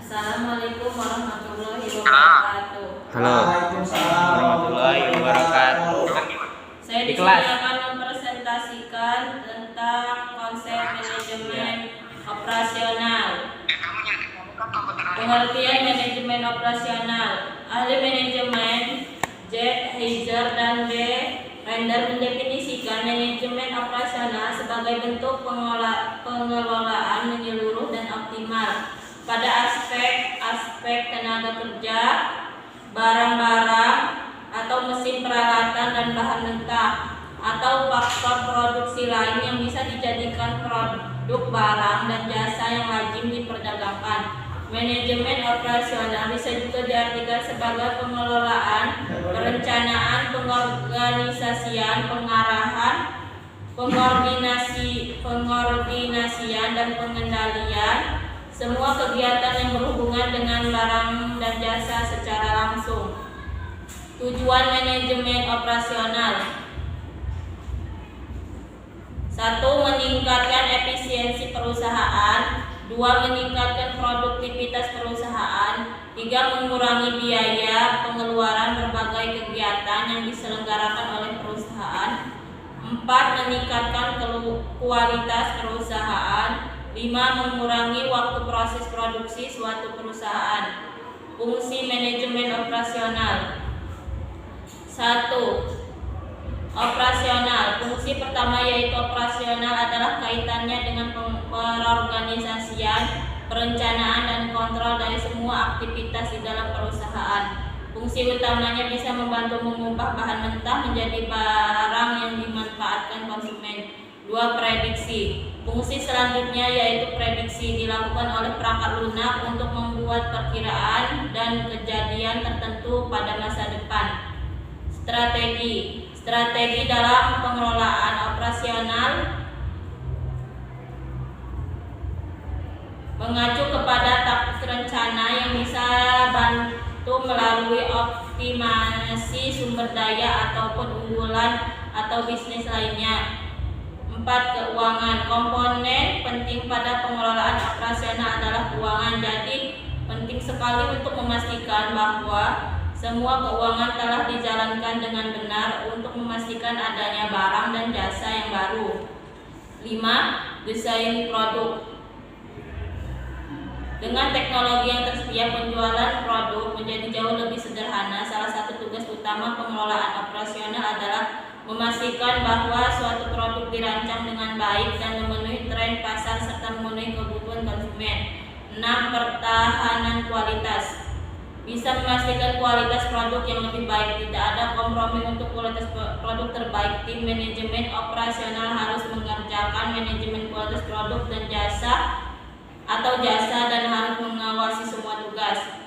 Assalamualaikum warahmatullahi wabarakatuh. Halo. Warahmatullahi wabarakatuh. Saya di sini akan mempresentasikan tentang konsep manajemen operasional. Pengertian manajemen operasional. Ahli manajemen J. Heiser dan B. Render mendefinisikan manajemen operasional sebagai bentuk pengelolaan menyeluruh dan optimal pada aspek tenaga kerja, barang-barang atau mesin peralatan dan bahan mentah, atau faktor produksi lain yang bisa dijadikan produk barang dan jasa yang lazim diperdagangkan. Manajemen operasional bisa juga diartikan sebagai pengelolaan, perencanaan, pengorganisasian, pengarahan, pengordinasian dan pengendalian semua kegiatan yang berhubungan dengan barang dan jasa secara langsung. Tujuan manajemen operasional: 1. Meningkatkan efisiensi perusahaan. 2. Meningkatkan produktivitas perusahaan. 3. Mengurangi biaya pengeluaran berbagai kegiatan yang diselenggarakan oleh perusahaan. 4. Meningkatkan kualitas perusahaan. 5. Mengurangi waktu proses produksi suatu perusahaan. Fungsi manajemen operasional: 1. Operasional. Fungsi pertama yaitu operasional adalah kaitannya dengan perorganisasian, perencanaan dan kontrol dari semua aktivitas di dalam perusahaan. Fungsi utamanya bisa membantu mengubah bahan mentah menjadi barang yang dimanfaatkan konsumen. 2. Prediksi. Fungsi selanjutnya yaitu prediksi, dilakukan oleh perangkat lunak untuk membuat perkiraan dan kejadian tertentu pada masa depan. Strategi. Strategi dalam pengelolaan operasional mengacu kepada taktik rencana yang bisa bantu melalui optimasi sumber daya ataupun unggulan atau bisnis lainnya. 4. Keuangan. Komponen penting pada pengelolaan operasional adalah keuangan. Jadi penting sekali untuk memastikan bahwa semua keuangan telah dijalankan dengan benar untuk memastikan adanya barang dan jasa yang baru. 5. Desain produk. Dengan teknologi yang tersedia, penjualan produk menjadi jauh lebih sederhana. Salah satu tugas utama pengelolaan operasional adalah memastikan bahwa suatu produk dirancang dengan baik dan memenuhi tren pasar serta memenuhi kebutuhan konsumen. 6. Pertahanan kualitas. Bisa memastikan kualitas produk yang lebih baik. Tidak ada kompromi untuk kualitas produk terbaik. Tim manajemen operasional harus mengerjakan manajemen kualitas produk dan jasa dan harus mengawasi semua tugas.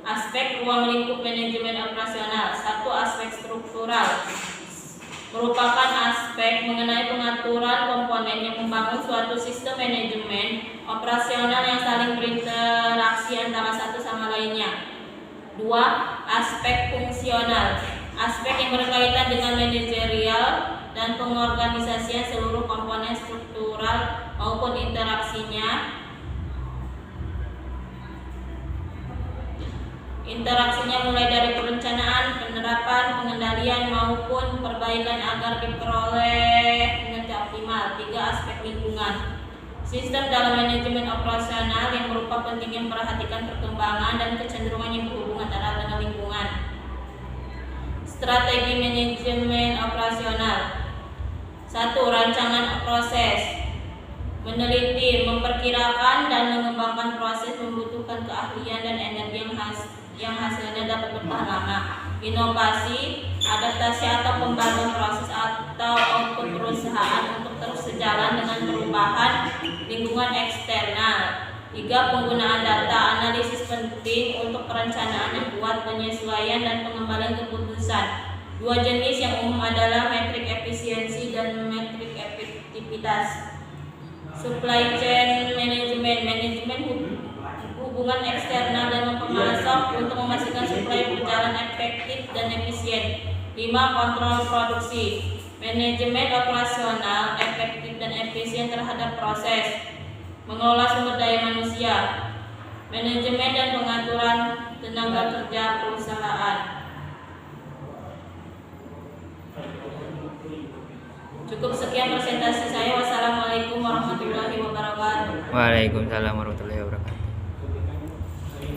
Aspek ruang lingkup manajemen operasional. 1. Aspek struktural merupakan aspek mengenai pengaturan komponen yang membangun suatu sistem manajemen operasional yang saling berinteraksi antara satu sama lainnya. 2. Aspek fungsional. Aspek yang berkaitan dengan manajerial dan pengorganisasian seluruh komponen struktural maupun interaksinya. Interaksinya mulai dari perencanaan, penerapan, pengendalian maupun perbaikan agar diperoleh kinerja optimal. 3. Aspek lingkungan. Sistem dalam manajemen operasional yang berupa pentingnya memperhatikan perkembangan dan kecenderungan yang berhubungan antara dengan lingkungan. Strategi manajemen operasional. 1. Rancangan proses. Meneliti, memperkirakan dan mengembangkan proses membutuhkan keahlian dan energi yang hasilnya dapat bertahan lama. Inovasi, adaptasi atau pembaruan proses atau output perusahaan untuk terus sejalan dengan perubahan lingkungan eksternal. 3. Penggunaan data. Analisis penting untuk perencanaan yang kuat, penyesuaian dan pengembalian keputusan. 2 jenis yang umum adalah metrik efisiensi dan metrik efektivitas. Supply chain management. Manajemen hubungan eksternal dengan pemasok untuk memastikan suplai berjalan efektif dan efisien. 5. Kontrol produksi. Manajemen operasional efektif dan efisien terhadap proses. Mengelola sumber daya manusia. Manajemen tenaga kerja perusahaan. Cukup sekian presentasi saya. Wassalamualaikum warahmatullahi wabarakatuh. Waalaikumsalam warahmatullahi wabarakatuh.